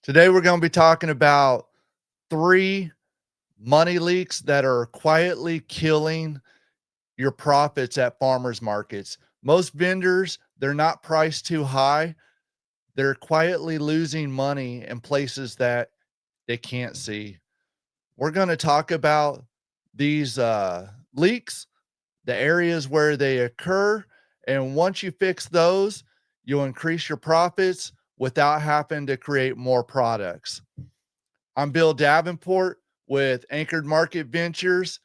Today, we're going to be talking about three money leaks that are quietly killing your profits at farmers markets. Most vendors, they're not priced too high. They're quietly losing money in places that they can't see. We're going to talk about these leaks, the areas where they occur, and once you fix those, you'll increase your profits without having to create more products. I'm Bill Davenport with Anchored Market Ventures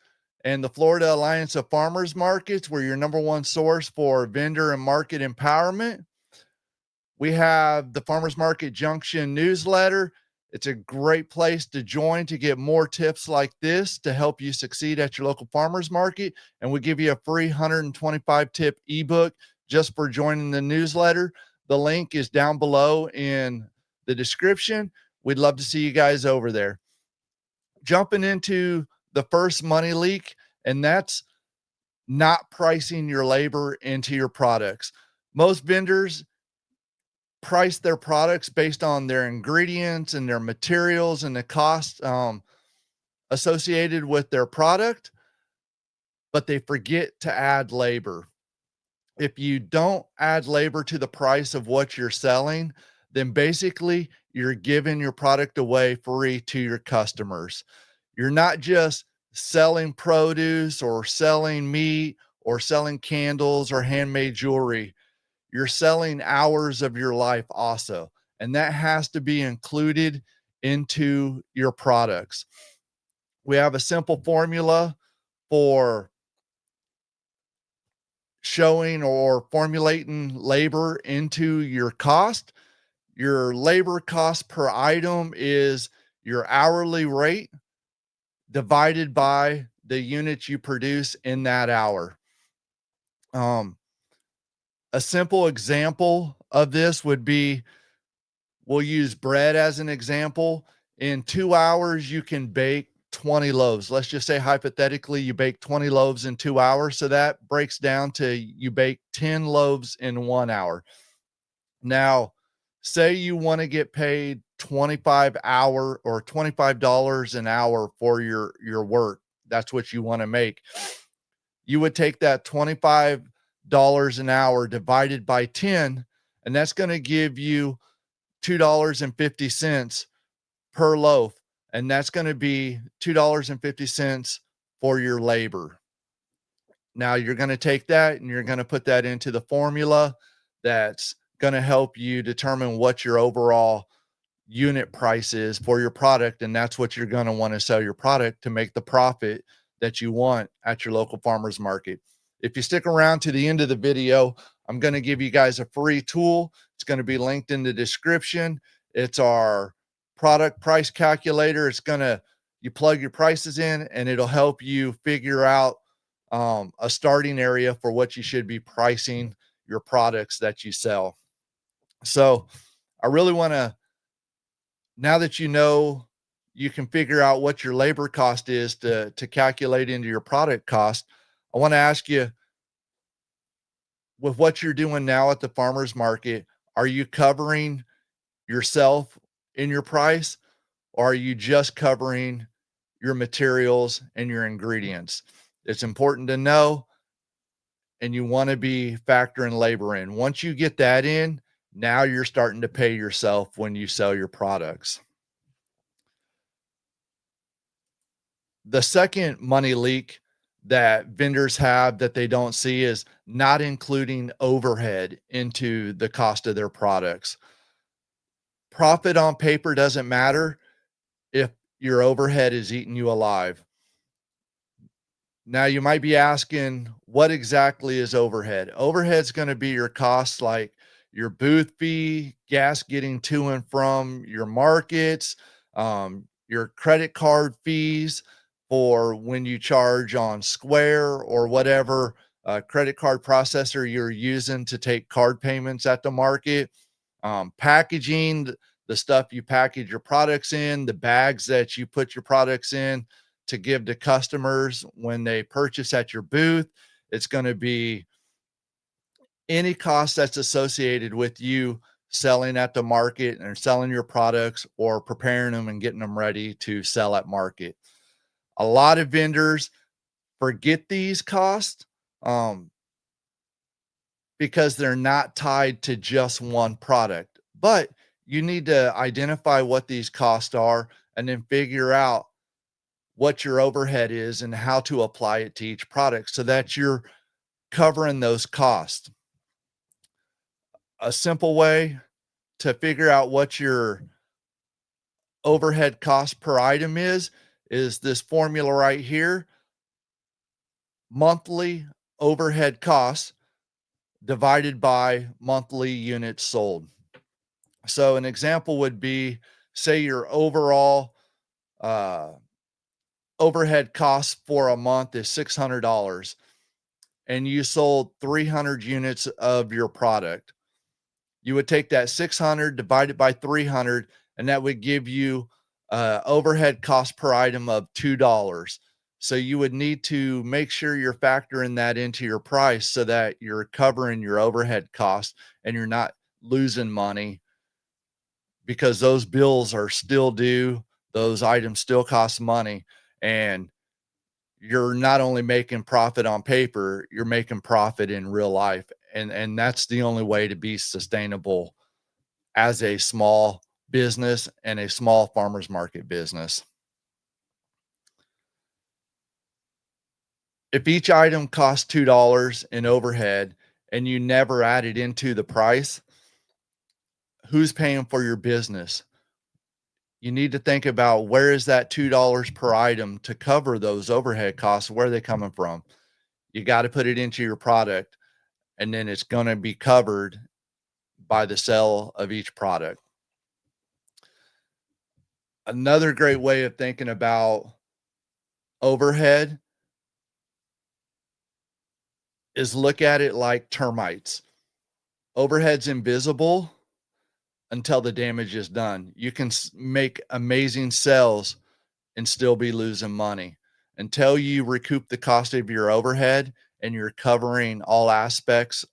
and the Florida Alliance of Farmers Markets. We're your number one source for vendor and market empowerment. We have the Farmers Market Junction newsletter. It's a great place to join to get more tips like this to help you succeed at your local farmers market. And we give you a free 125 tip ebook just for joining the newsletter. The link is down below in the description. We'd love to see you guys over there. Jumping into the first money leak, and that's not pricing your labor into your products. Most vendors price their products based on their ingredients and their materials and the cost associated with their product, but they forget to add labor. If you don't add labor to the price of what you're selling, then basically you're giving your product away free to your customers. You're not just selling produce or selling meat or selling candles or handmade jewelry. You're selling hours of your life also, and that has to be included into your products. We have a simple formula for showing or formulating labor into your cost. Your labor cost per item is your hourly rate divided by the units you produce in that hour. Um, a simple example of this would be, we'll use bread as an example. In 2 hours, you can bake 20 loaves. Let's just say hypothetically, you bake 20 loaves in 2 hours. So that breaks down to you bake 10 loaves in 1 hour. Now, say you want to get paid 25 hour or $25 an hour for your work. That's what you want to make. You would take that $25 an hour divided by 10, and that's going to give you $2.50 per loaf. And that's going to be $2.50 for your labor. Now you're going to take that and you're going to put that into the formula that's going to help you determine what your overall unit price is for your product. And that's what you're going to want to sell your product to make the profit that you want at your local farmers market. If you stick around to the end of the video, I'm going to give you guys a free tool. It's going to be linked in the description. It's our product price calculator. You plug your prices in and it'll help you figure out a starting area for what you should be pricing your products that you sell. So I really want to, now that you know, you can figure out what your labor cost is to calculate into your product cost. I want to ask you, with what you're doing now at the farmer's market, are you covering yourself in your price, or are you just covering your materials and your ingredients? It's important to know, and you want to be factoring labor in. Once you get that in, now you're starting to pay yourself when you sell your products. The second money leak that vendors have that they don't see is not including overhead into the cost of their products. Profit on paper doesn't matter if your overhead is eating you alive. Now you might be asking, what exactly is overhead? Overhead's going to be your costs like your booth fee, gas getting to and from your markets, your credit card fees for when you charge on Square or whatever credit card processor you're using to take card payments at the market, packaging, the stuff you package your products in, the bags that you put your products in to give to customers when they purchase at your booth. It's going to be any cost that's associated with you selling at the market and selling your products or preparing them and getting them ready to sell at market. A lot of vendors forget these costs um, because they're not tied to just one product. But you need to identify what these costs are and then figure out what your overhead is and how to apply it to each product so that you're covering those costs. A simple way to figure out what your overhead cost per item is this formula right here: monthly overhead costs divided by monthly units sold. So an example would be, say your overall uh, overhead cost for a month is $600 and you sold 300 units of your product. You would take that 600 divided by 300, and that would give you overhead cost per item of $2. So you would need to make sure you're factoring that into your price so that you're covering your overhead costs and you're not losing money because those bills are still due. Those items still cost money. And you're not only making profit on paper, you're making profit in real life. And that's the only way to be sustainable as a small business and a small farmers market business. If each item costs $2 in overhead and you never add it into the price, who's paying for your business? You need to think about, where is that $2 per item to cover those overhead costs? Where are they coming from? You got to put it into your product, and then it's going to be covered by the sale of each product. Another great way of thinking about overhead is look at it like termites. Overhead's invisible until the damage is done. You can make amazing sales and still be losing money. Until you recoup the cost of your overhead and you're covering all aspects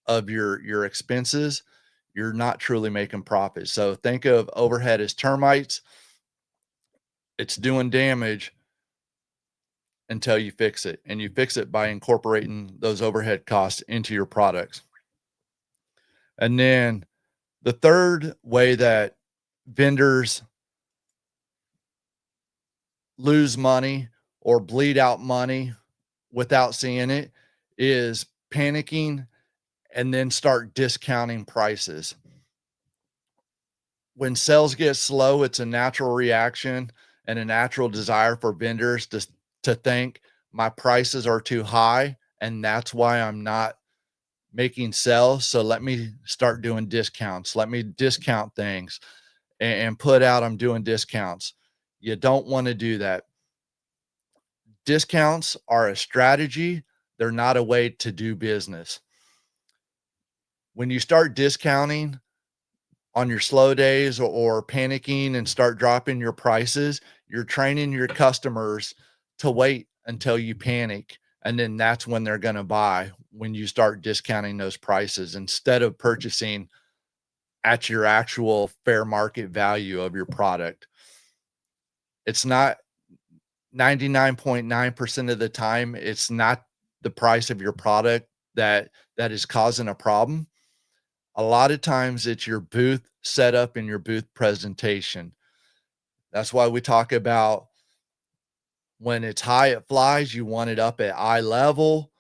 of your expenses, you're not truly making profit. So think of overhead as termites. It's doing damage until you fix it, and you fix it by incorporating those overhead costs into your products. And then the third way that vendors lose money or bleed out money without seeing it is panicking and then start discounting prices. When sales get slow, it's a natural reaction and a natural desire for vendors to think my prices are too high and that's why I'm not making sales. So let me start doing discounts. Let me discount things and put out I'm doing discounts. You don't want to do that. Discounts are a strategy, they're not a way to do business. When you start discounting on your slow days or panicking and start dropping your prices, you're training your customers to wait until you panic. And then that's when they're going to buy, when you start discounting those prices instead of purchasing at your actual fair market value of your product. It's not 99.9% of the time, it's not the price of your product that is causing a problem. A lot of times it's your booth setup and your booth presentation. That's why we talk about, when it's high, it flies. You want it up at eye level.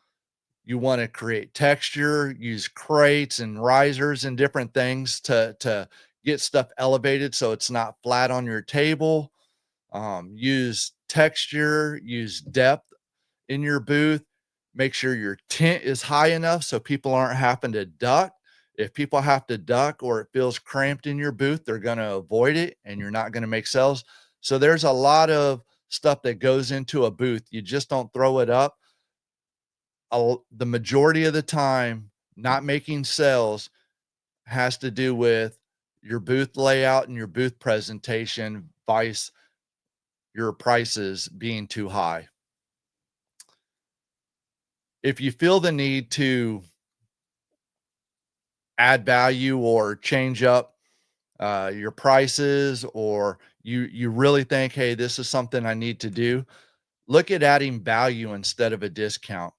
You want to create texture, use crates and risers and different things to get stuff elevated so it's not flat on your table. Use texture, use depth in your booth. Make sure your tent is high enough so people aren't having to duck. If people have to duck or it feels cramped in your booth, they're going to avoid it and you're not going to make sales. So there's a lot of stuff that goes into a booth. You just don't throw it up. The majority of the time, not making sales has to do with your booth layout and your booth presentation, vice your prices being too high. If you feel the need to add value or change up your prices, or you really think, hey, this is something I need to do, look at adding value instead of a discount.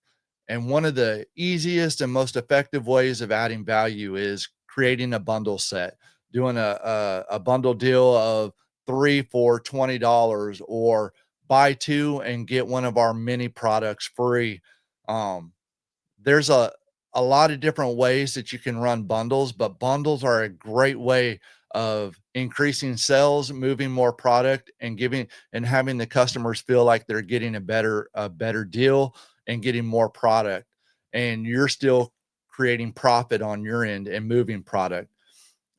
And one of the easiest and most effective ways of adding value is creating a bundle set, doing a bundle deal of three for $20, or buy two and get one of our mini products free. There's a lot of different ways that you can run bundles, but bundles are a great way of increasing sales, moving more product, and giving and having the customers feel like they're getting a better deal and getting more product. And you're still creating profit on your end and moving product.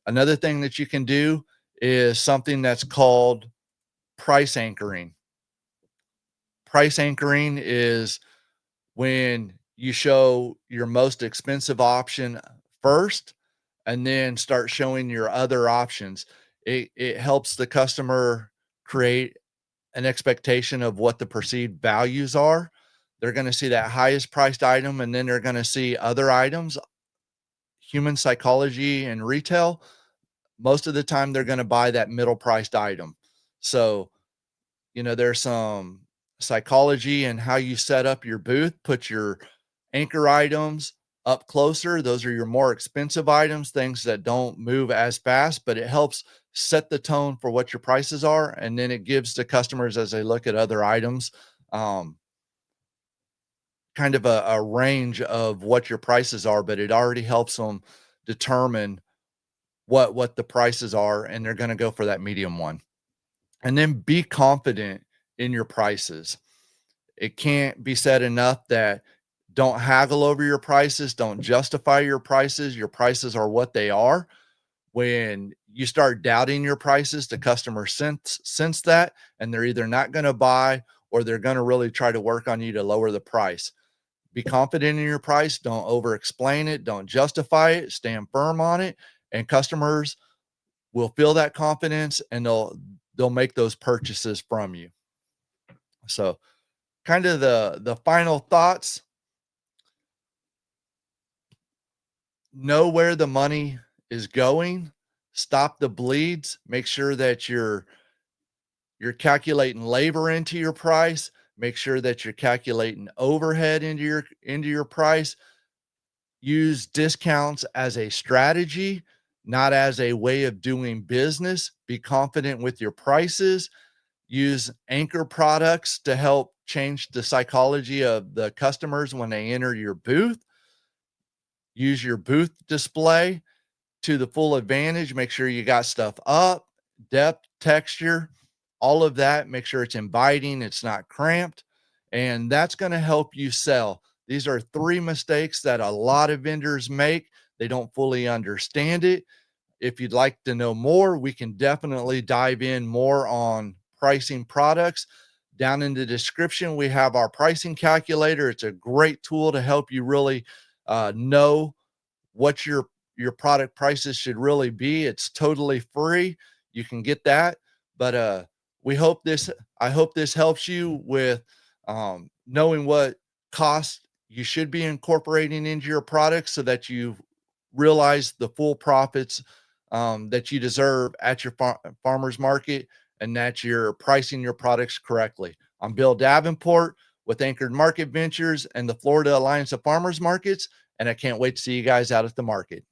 Another thing that you can do is something that's called price anchoring. Price anchoring is when you show your most expensive option first and then start showing your other options. It helps the customer create an expectation of what the perceived values are. They're going to see that highest priced item, and then they're going to see other items. Human psychology and retail, most of the time they're going to buy that middle priced item. So there's some psychology and how you set up your booth, put your anchor items up closer. Those are your more expensive items, things that don't move as fast, but it helps set the tone for what your prices are. And then it gives the customers, as they look at other items, um, kind of a range of what your prices are, but it already helps them determine what the prices are, and they're going to go for that medium one. And then be confident in your prices. It can't be said enough that don't haggle over your prices, don't justify your prices. Your prices are what they are. When you start doubting your prices, the customer sense that, and they're either not going to buy or they're going to really try to work on you to lower the price. Be confident in your price, don't over explain it, don't justify it, stand firm on it, and customers will feel that confidence and they'll make those purchases from you. So, kind of the final thoughts, know where the money is going, stop the bleeds, make sure that you're calculating labor into your price, make sure that you're calculating overhead into your price. Use discounts as a strategy, not as a way of doing business. Be confident with your prices. Use anchor products to help change the psychology of the customers when they enter your booth. Use your booth display to the full advantage. Make sure you got stuff up, depth, texture, all of that. Make sure it's inviting, it's not cramped, and that's going to help you sell. These are three mistakes that a lot of vendors make. They don't fully understand it. If you'd like to know more, we can definitely dive in more on pricing products. Down in the description, we have our pricing calculator. It's a great tool to help you really know what your product prices should really be. It's totally free. You can get that. But we hope this I hope this helps you with knowing what cost you should be incorporating into your products so that you realize the full profits that you deserve at your farmers market, and that you're pricing your products correctly. I'm Bill Davenport with Anchored Market Ventures and the Florida Alliance of Farmers Markets, and I can't wait to see you guys out at the market.